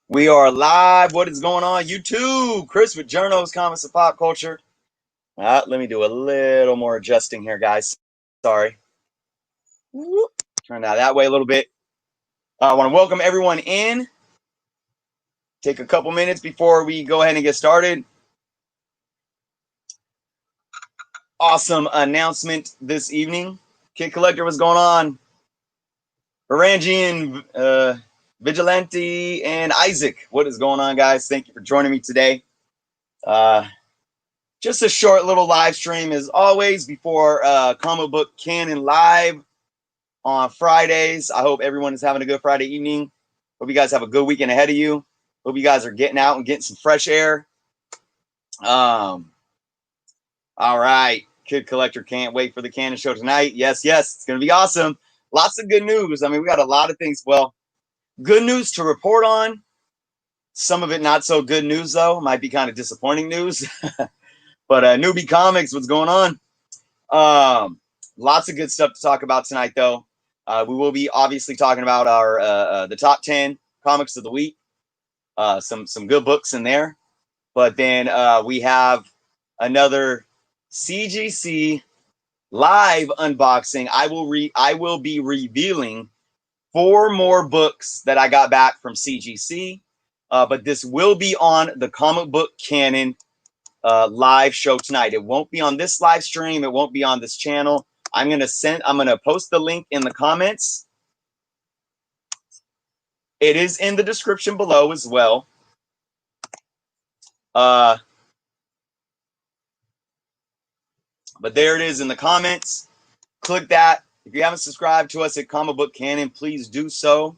We are live. What is going on? YouTube. Chris with Journos, Comics, and Pop Culture. Let me do a little more adjusting here, guys. Sorry. Whoop. Turn that way a little bit. I want to welcome everyone in. Take a couple minutes before we go ahead and get started. Awesome announcement this evening. Kid Collector, what's going on? Varangian, Vigilante, and Isaac. What is going on, guys? Thank you for joining me today. Just a short little live stream as always before Comic Book Canon Live on Fridays. I hope everyone is having a good Friday evening. Hope you guys have a good weekend ahead of you. Hope you guys are getting out and getting some fresh air. All right. Kid Collector can't wait for the Canon show tonight. Yes, it's going to be awesome. Lots of good news. I mean, we got a lot of things. Well, good news to report on. Some of it not so good news, though. Might be kind of disappointing news. But Newbie Comics, what's going on? Lots of good stuff to talk about tonight, though. We will be obviously talking about our the top 10 comics of the week. Some good books in there. But then we have another CGC live unboxing. I will be revealing 4 more books that I got back from CGC. But this will be on the Comic Book Canon live show tonight. It won't be on this live stream. It won't be on this channel. I'm gonna post the link in the comments. It is in the description below as well. But there it is in the comments. Click that. If you haven't subscribed to us at Comic Book Canon, please do so.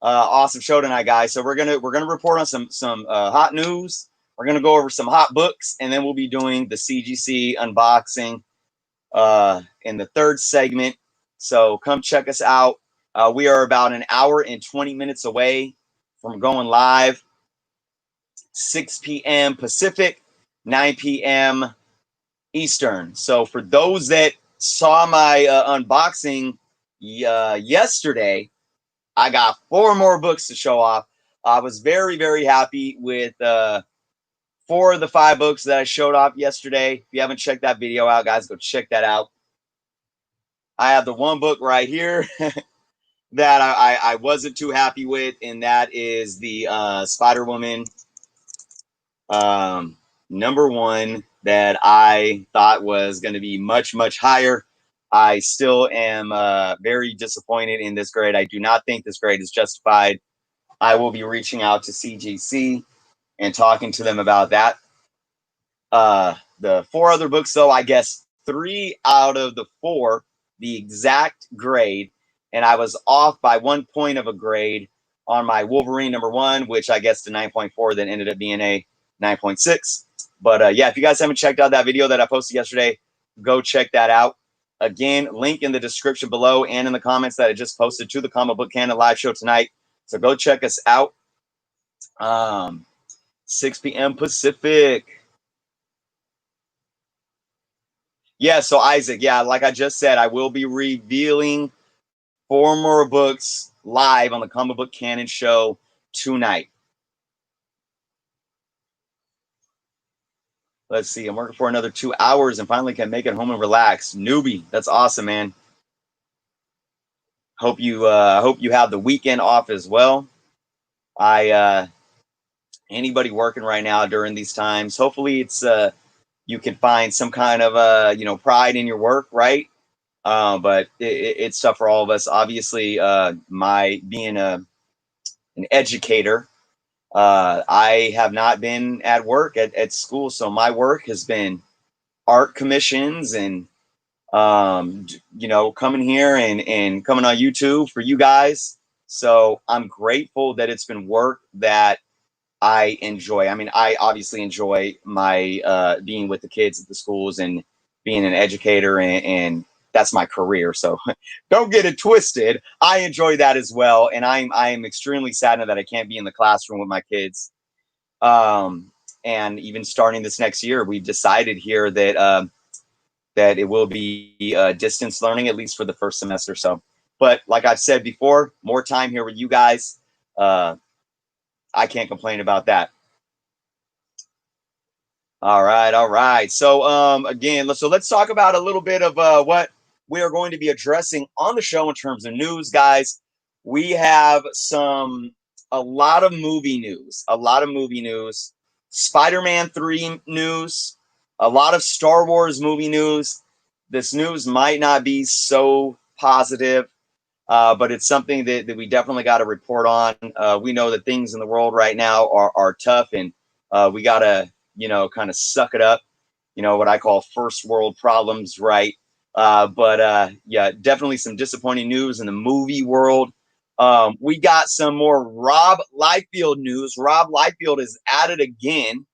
Awesome show tonight, guys. So we're gonna report on some hot news. We're gonna go over some hot books, and then we'll be doing the CGC unboxing in the third segment. So come check us out. We are about an hour and 20 minutes away from going live. 6 p.m. Pacific, 9 p.m. Eastern. So for those that saw my unboxing yesterday, I got 4 more books to show off. I was very, very happy with 4 of the 5 books that I showed off yesterday. If you haven't checked that video out, guys, go check that out. I have the one book right here that I wasn't too happy with, and that is the Spider-Woman #1 that I thought was going to be much, much higher. I still am very disappointed in this grade. I do not think this grade is justified. I will be reaching out to CGC and talking to them about that. The 4 other books, though, I guess 3 out of the 4, the exact grade, and I was off by 1 point of a grade on my Wolverine #1, which I guess the 9.4 that ended up being a 9.6. But yeah, if you guys haven't checked out that video that I posted yesterday, go check that out. Again, link in the description below and in the comments that I just posted to the Comic Book Canon live show tonight. So go check us out. 6 p.m. Pacific. Yeah, so Isaac, yeah, like I just said, I will be revealing 4 more books live on the Comic Book Canon show tonight. Let's see, I'm working for another 2 hours and finally can make it home and relax. Newbie, that's awesome, man. Hope you have the weekend off as well. Anybody working right now during these times, hopefully it's you can find some kind of pride in your work, right? But it's tough for all of us. Obviously, my being an educator, I have not been at work at school, so my work has been art commissions and coming here and coming on YouTube for you guys. So I'm grateful that it's been work that I enjoy. I mean, I obviously enjoy my being with the kids at the schools and being an educator, and that's my career. So don't get it twisted. I enjoy that as well, and I am extremely saddened that I can't be in the classroom with my kids. And even starting this next year, we've decided here that that it will be distance learning, at least for the first semester. So, but like I've said before, more time here with you guys. I can't complain about that. All right, all right. So again, let's talk about a little bit of what we are going to be addressing on the show in terms of news, guys. We have a lot of movie news, Spider-Man 3 news, a lot of Star Wars movie news. This news might not be so positive, but it's something that we definitely got to report on. We know that things in the world right now are tough, and we got to, kind of suck it up, what I call first world problems, right? But yeah, definitely some disappointing news in the movie world. We got some more Rob Liefeld news. Rob Liefeld is at it again.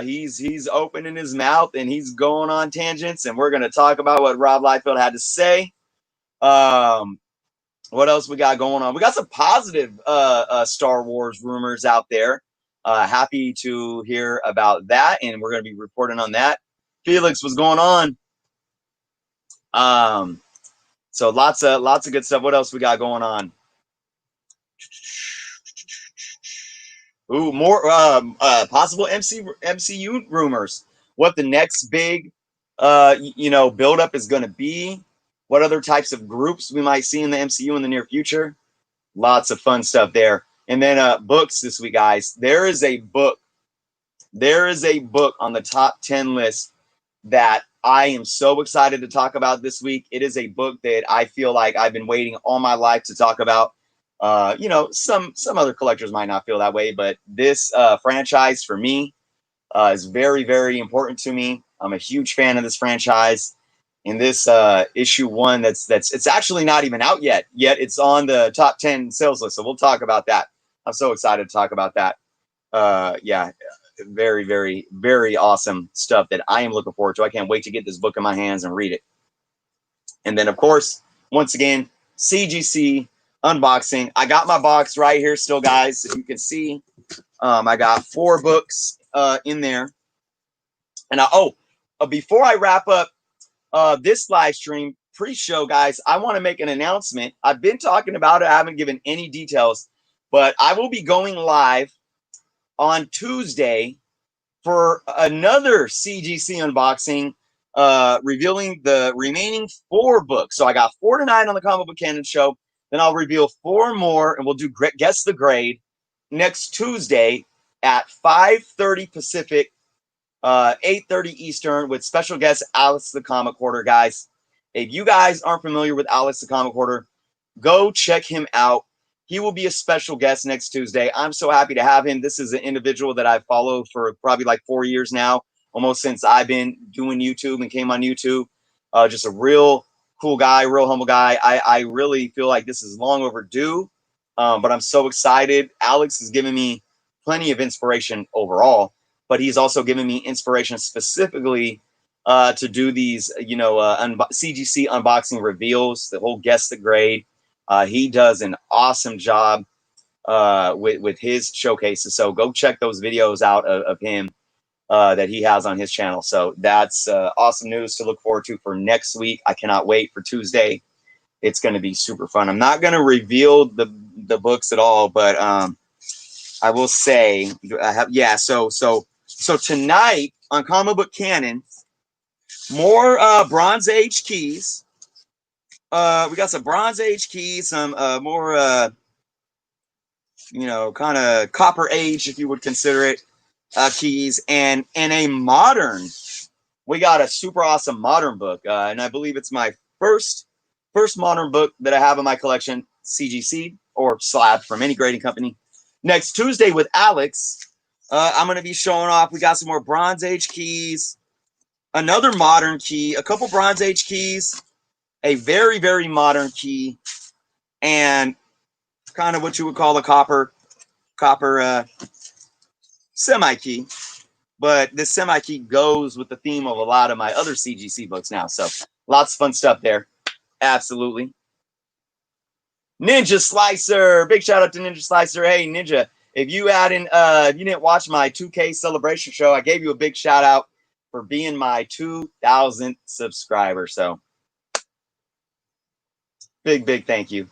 He's opening his mouth and he's going on tangents, and we're going to talk about what Rob Liefeld had to say. Um, what else we got going on? We got some positive Star Wars rumors out there. Happy to hear about that, and we're going to be reporting on that. Felix, what's going on? So lots of good stuff. What else we got going on? Ooh, more possible MCU rumors. What the next big buildup is going to be. What other types of groups we might see in the MCU in the near future. Lots of fun stuff there. And then books this week, guys. There is a book on the top 10 list that I am so excited to talk about this week. It is a book that I feel like I've been waiting all my life to talk about. Some other collectors might not feel that way, but this franchise for me is very, very important to me. I'm a huge fan of this franchise. And this issue 1, it's actually not even out yet. Yet it's on the top 10 sales list. So we'll talk about that. I'm so excited to talk about that. Yeah, very, very, very awesome stuff that I am looking forward to. I can't wait to get this book in my hands and read it. And then, of course, once again, CGC unboxing. I got my box right here still, guys. If you can see, I got 4 books in there. And before I wrap up this live stream pre-show, guys, I want to make an announcement. I've been talking about it. I haven't given any details, but I will be going live on Tuesday for another CGC unboxing, revealing the remaining 4 books. So I got 4 tonight on the Comic Book Canon Show. Then I'll reveal 4 more, and we'll do Guess the Grade next Tuesday at 5:30 Pacific, 8:30 Eastern, with special guest Alex the Comic Hoarder. Guys, if you guys aren't familiar with Alex the Comic Hoarder, go check him out. He will be a special guest next Tuesday. I'm so happy to have him. This is an individual that I've followed for probably like 4 years now, almost since I've been doing YouTube and came on YouTube. Just a real cool guy, real humble guy. I really feel like this is long overdue, but I'm so excited. Alex has given me plenty of inspiration overall, but he's also given me inspiration specifically to do these, CGC unboxing reveals, the whole Guess the Grade. He does an awesome job with his showcases. So go check those videos out of him that he has on his channel. So that's awesome news to look forward to for next week. I cannot wait for Tuesday. It's going to be super fun. I'm not going to reveal the books at all, but I will say, So tonight on Comic Book Canon, more Bronze Age keys. We got some Bronze Age keys, some more, kind of Copper Age, if you would consider it, keys, and a modern. We got a super awesome modern book, and I believe it's my first modern book that I have in my collection, CGC or slab from any grading company. Next Tuesday with Alex, I'm going to be showing off. We got some more Bronze Age keys, another modern key, a couple Bronze Age keys, a very, very modern key, and kind of what you would call a copper semi key. But this semi key goes with the theme of a lot of my other CGC books now. So lots of fun stuff there. Absolutely. Ninja Slicer. Big shout out to Ninja Slicer. Hey, Ninja, if you didn't watch my 2K celebration show, I gave you a big shout out for being my 2,000th subscriber. So big thank you.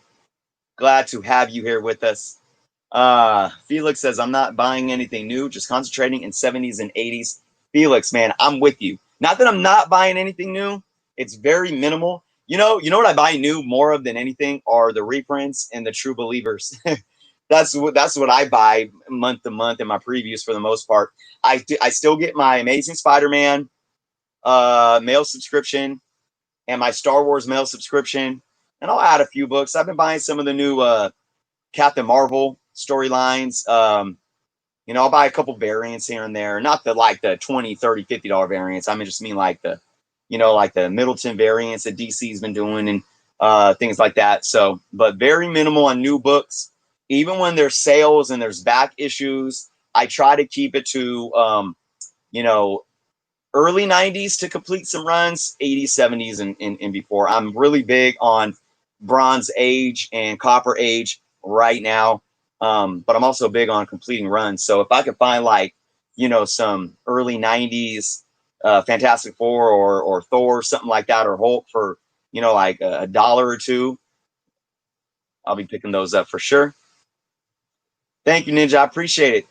Glad to have you here with us. Felix says, I'm not buying anything new, just concentrating in 70s and 80s. Felix, man, I'm with you. Not that I'm not buying anything new. It's very minimal. You know what I buy new more of than anything are the reprints and the True Believers. That's what I buy month to month in my previews for the most part. I still get my Amazing Spider-Man mail subscription and my Star Wars mail subscription, and I'll add a few books. I've been buying some of the new Captain Marvel storylines. I'll buy a couple variants here and there, not the like the 20, 30, $50 variants. I mean like like the Middleton variants that DC's been doing and things like that. So, but very minimal on new books. Even when there's sales and there's back issues, I try to keep it to you know, early 90s to complete some runs, 80s, 70s, and before. I'm really big on Bronze Age and Copper Age right now. But I'm also big on completing runs. So if I could find some early 90s Fantastic Four or Thor, something like that, or Hulk for, like a dollar or two, I'll be picking those up for sure. Thank you, Ninja. I appreciate it.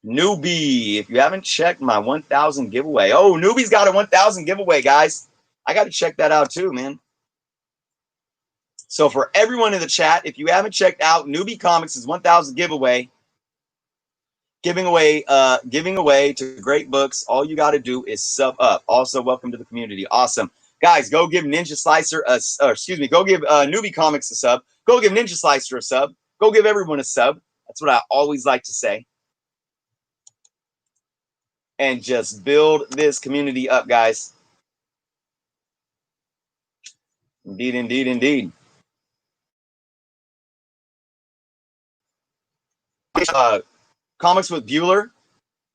Newbie, if you haven't checked my 1,000 giveaway. Oh, Newbie's got a 1,000 giveaway, guys. I got to check that out too, man. So for everyone in the chat, if you haven't checked out Newbie Comics' 1,000 giveaway, giving away to great books, all you got to do is sub up. Also, welcome to the community. Awesome. Guys, go give Ninja Slicer go give Newbie Comics a sub. Go give Ninja Slicer a sub. Go give everyone a sub. That's what I always like to say. And just build this community up, guys. Indeed, indeed, indeed. Comics with Bueller.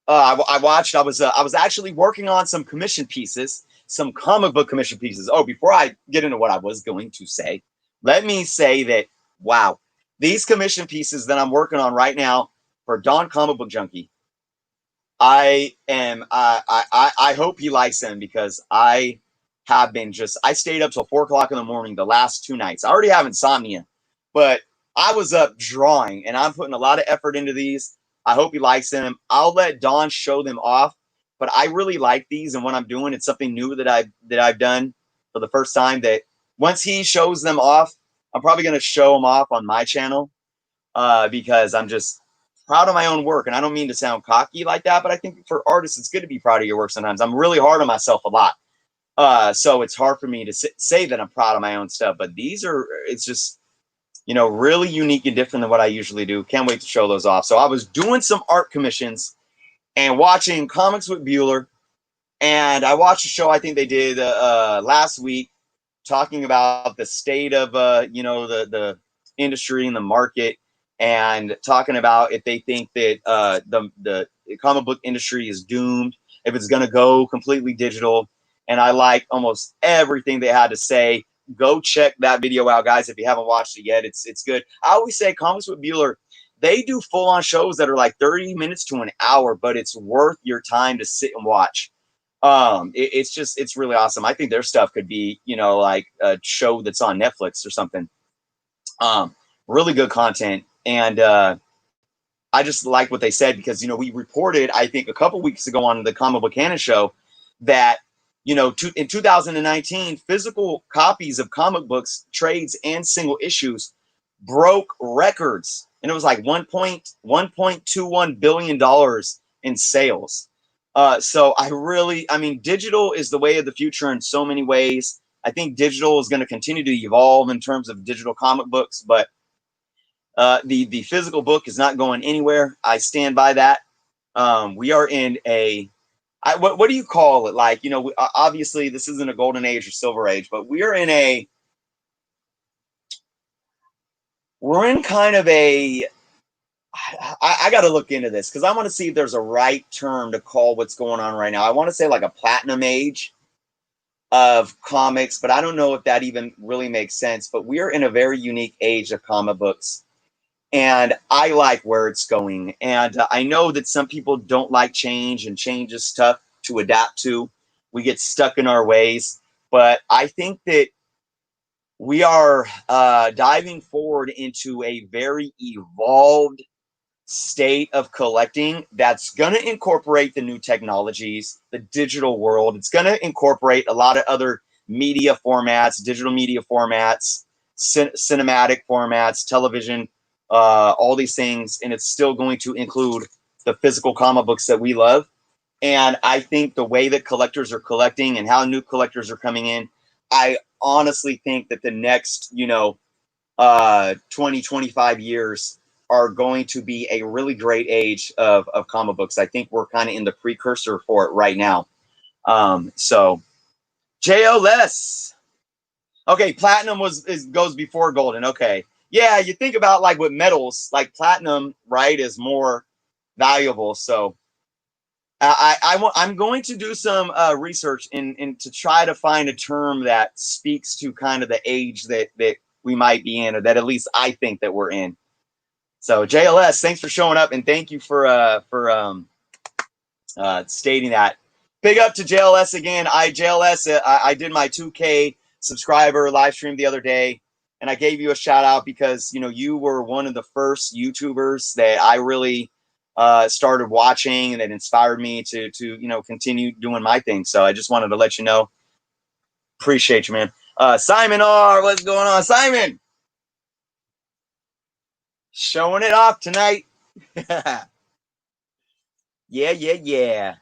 I watched. I was actually working on some commission pieces, some comic book commission pieces. Oh, before I get into what I was going to say, let me say that wow, these commission pieces that I'm working on right now for Don Comic Book Junkie. I hope he likes them because I stayed up till 4 o'clock in the morning the last 2 nights. I already have insomnia, but I was up drawing and I'm putting a lot of effort into these. I hope he likes them. I'll let Don show them off, but I really like these, and what I'm doing, it's something new that I've done for the first time. That once he shows them off, I'm probably going to show them off on my channel because I'm just proud of my own work. And I don't mean to sound cocky like that, but I think for artists, it's good to be proud of your work sometimes. I'm really hard on myself a lot. So it's hard for me to say that I'm proud of my own stuff, but it's just, really unique and different than what I usually do. Can't wait to show those off. So I was doing some art commissions and watching Comics with Bueller, and I watched a show I think they did last week talking about the state of, the industry and the market, and talking about if they think that the comic book industry is doomed, if it's going to go completely digital. And I like almost everything they had to say. Go check that video out, guys, if you haven't watched it yet. It's good. I always say Comics with Bueller, they do full-on shows that are like 30 minutes to an hour, but it's worth your time to sit and watch. It's really awesome. I think their stuff could be, like a show that's on Netflix or something. Really good content. And I just like what they said because, we reported, I think a couple weeks ago on the Comic Book Canon show that, in 2019, physical copies of comic books, trades, and single issues broke records. And it was like $1.21 billion in sales. So digital is the way of the future in so many ways. I think digital is going to continue to evolve in terms of digital comic books, but the physical book is not going anywhere. I stand by that. We are in what do you call it? Like, obviously this isn't a golden age or silver age, but we're in kind of a, I got to look into this because I want to see if there's a right term to call what's going on right now. I want to say like a platinum age of comics, but I don't know if that even really makes sense. But we're in a very unique age of comic books, and I like where it's going. And I know that some people don't like change, and change is tough to adapt to. We get stuck in our ways, but I think that we are diving forward into a very evolved state of collecting that's going to incorporate the new technologies, the digital world. It's going to incorporate a lot of other media formats, digital media formats, cinematic formats, television, all these things. And it's still going to include the physical comic books that we love. And I think the way that collectors are collecting and how new collectors are coming in, I honestly think that the next, 20, 25 years are going to be a really great age of comic books. I think we're kind of in the precursor for it right now. So JLS. Okay, platinum goes before golden. Okay. Yeah, you think about like with metals, like platinum, right, is more valuable. So I'm going to do some research in to try to find a term that speaks to kind of the age that we might be in, or that at least I think that we're in. So JLS, thanks for showing up, and thank you for stating that. Big up to JLS again. I did my 2K subscriber live stream the other day, and I gave you a shout out because you were one of the first YouTubers that I really started watching, and that inspired me to continue doing my thing. So I just wanted to let you know. Appreciate you, man. Simon R, what's going on, Simon? Showing it off tonight. Yeah.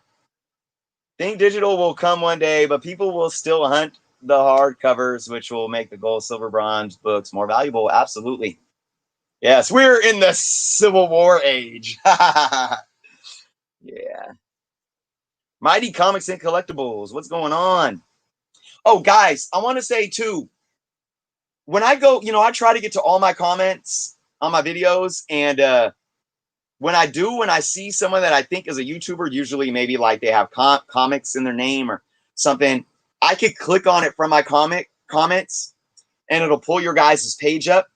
Think digital will come one day, but people will still hunt the hardcovers, which will make the gold, silver, bronze books more valuable. Absolutely. Yes, we're in the Civil War age. Yeah. Mighty Comics and Collectibles. What's going on? Oh, guys, I want to say too, when I go, I try to get to all my comments on my videos. And when I see someone that I think is a YouTuber, usually maybe like they have comics in their name or something, I could click on it from my comments and it'll pull your guys' page up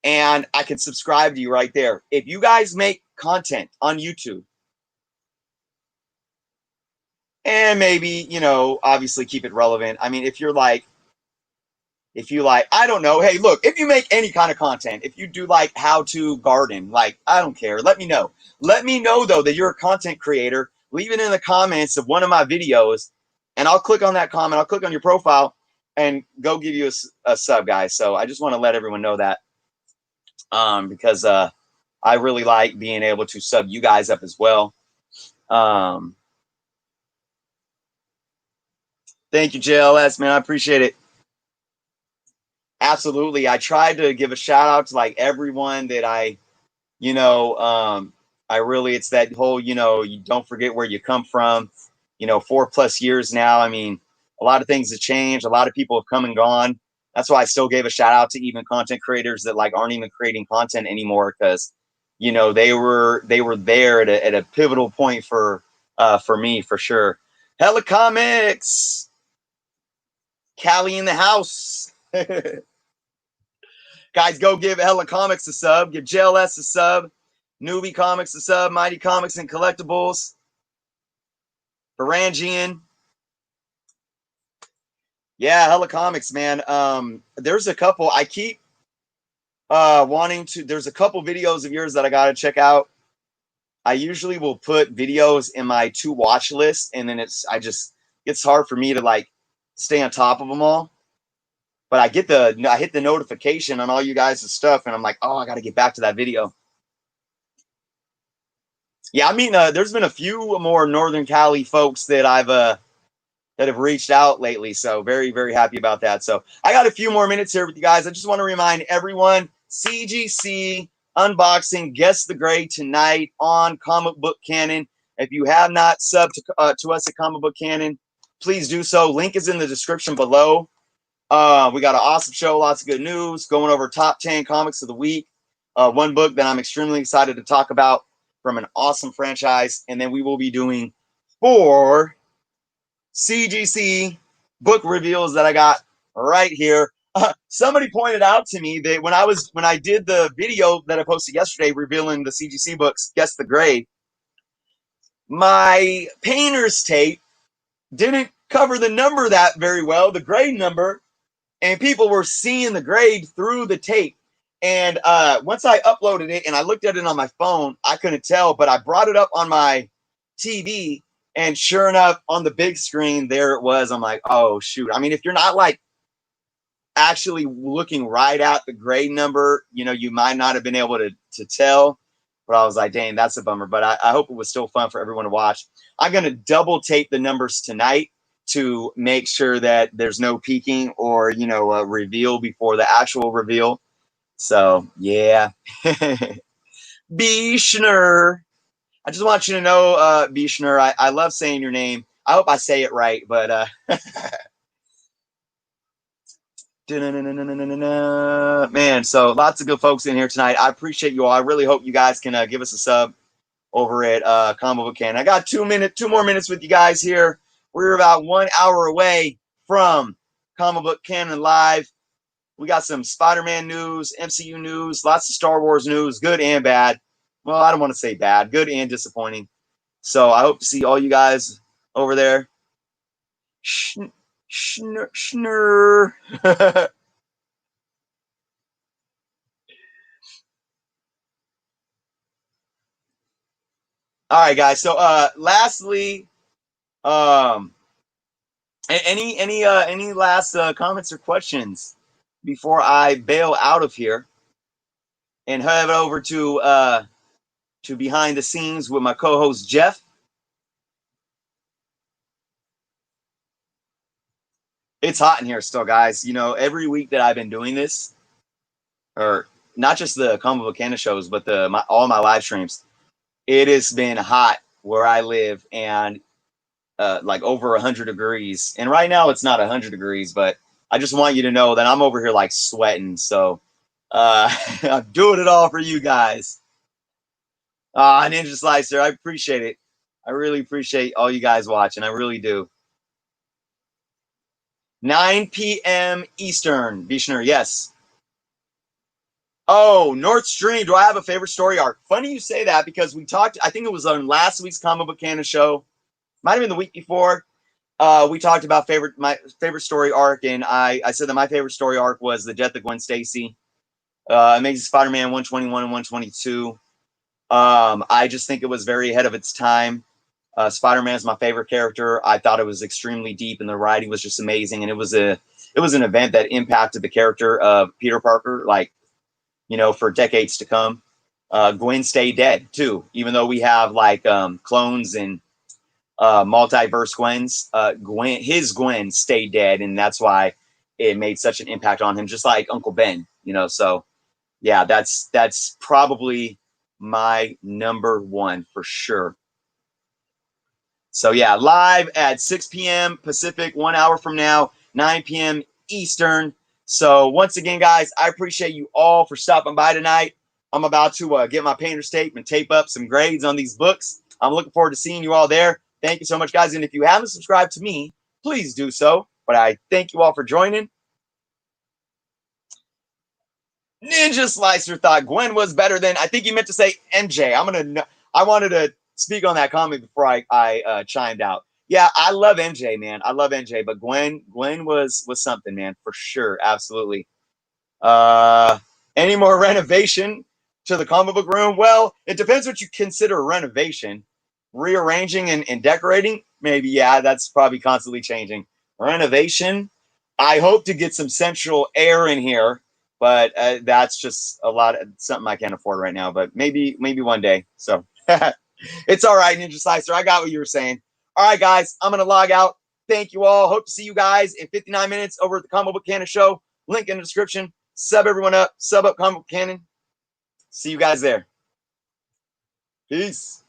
and I can subscribe to you right there. If you guys make content on YouTube and maybe, obviously keep it relevant. I mean, if you like, I don't know, hey, look, if you make any kind of content, if you do like how to garden, like, I don't care. Let me know. Let me know, though, that you're a content creator. Leave it in the comments of one of my videos, and I'll click on that comment. I'll click on your profile and go give you a sub, guys. So I just want to let everyone know that because I really like being able to sub you guys up as well. Thank you, JLS, man. I appreciate it. Absolutely. I tried to give a shout out to like everyone that I really, it's that whole, you don't forget where you come from, 4+ years now. I mean, a lot of things have changed. A lot of people have come and gone. That's why I still gave a shout out to even content creators that like aren't even creating content anymore. Cause they were there at a pivotal point for me for sure. Hella Comics, Callie in the house. Guys, go give Hella Comics a sub. Give JLS a sub. Newbie Comics a sub. Mighty Comics and Collectibles. Barangian. Yeah, Hella Comics, man. There's a couple. I keep wanting to. There's a couple videos of yours that I got to check out. I usually will put videos in my to watch list, and then it's hard for me to like stay on top of them all. But I hit the notification on all you guys' stuff, and I'm like, oh, I got to get back to that video. Yeah, I mean, there's been a few more Northern Cali folks that that have reached out lately, so very, very happy about that. So I got a few more minutes here with you guys. I just want to remind everyone, CGC unboxing Guess the Grade tonight on Comic Book Canon. If you have not subbed to us at Comic Book Canon, please do so. Link is in the description below. We got an awesome show, lots of good news, going over top 10 comics of the week. One book that I'm extremely excited to talk about from an awesome franchise. And then we will be doing 4 CGC book reveals that I got right here. Somebody pointed out to me that when I did the video that I posted yesterday revealing the CGC books, Guess the Grade, my painter's tape didn't cover the number that very well, the grade number. and people were seeing the grade through the tape. And once I uploaded it and I looked at it on my phone, I couldn't tell, but I brought it up on my TV, and sure enough, on the big screen, there it was. I'm like, oh shoot. I mean, if you're not like actually looking right at the grade number, you know, you might not have been able to tell. But I was like, dang, that's a bummer. But I hope it was still fun for everyone to watch. I'm going to double tape the numbers tonight to make sure that there's no peeking or, you know, a reveal before the actual reveal. So, yeah. Bishner. I just want you to know, Bishner, I love saying your name. I hope I say it right, but man, so lots of good folks in here tonight. I appreciate you all. I really hope you guys can give us a sub over at Comic Book Canon. I got 2 more minutes with you guys here. We're about 1 hour away from Comic Book Canon Live. We got some Spider-Man news, MCU news, lots of Star Wars news, good and bad. Well, I don't want to say bad, good and disappointing. So I hope to see all you guys over there. Schnur. All right, guys. So, lastly, any last comments or questions before I bail out of here and head over to behind the scenes with my co-host Jeff? It's hot in here still, guys. You know, every week that I've been doing this, or not just the Comic Book Canon shows, but all my live streams, it has been hot where I live, and like over 100 degrees. And right now it's not 100 degrees, but I just want you to know that I'm over here like sweating. So I'm doing it all for you guys. Ninja Slicer, I appreciate it. I really appreciate all you guys watching. I really do. 9 p.m. Eastern, Vishnu, yes. Oh, North Stream. Do I have a favorite story arc? Funny you say that, because we talked, I think it was on last week's Comic Book Canon show. Might have been the week before. We talked about my favorite story arc, and I said that my favorite story arc was the death of Gwen Stacy. Amazing Spider-Man 121 and 122. I just think it was very ahead of its time. Spider-Man is my favorite character. I thought it was extremely deep, and the writing was just amazing. And it was an event that impacted the character of Peter Parker, like, you know, for decades to come. Gwen stayed dead too, even though we have like clones and multiverse his Gwen stayed dead, and that's why it made such an impact on him, just like Uncle Ben, you know. So yeah, that's probably my number one for sure. So yeah, live at 6 p.m. Pacific, 1 hour from now, 9 p.m. Eastern. So once again, guys, I appreciate you all for stopping by tonight. I'm about to get my painter's tape and tape up some grades on these books. I'm looking forward to seeing you all there. Thank you so much, guys. And if you haven't subscribed to me, please do so. But I thank you all for joining. Ninja Slicer thought Gwen was better than, I think he meant to say MJ. I wanted to speak on that comment before I chimed out. Yeah, I love MJ, man. I love MJ, but Gwen was something, man, for sure. Absolutely. Any more renovation to the comic book room? Well, it depends what you consider renovation. Rearranging and decorating, maybe, yeah, that's probably constantly changing. Renovation, I hope to get some central air in here, but that's just something I can't afford right now. But maybe one day. So it's all right, Ninja Slicer. I got what you were saying. All right, guys, I'm gonna log out. Thank you all. Hope to see you guys in 59 minutes over at the Comic Book Canon show. Link in the description. Sub everyone up. Sub up Comic Book Canon. See you guys there. Peace.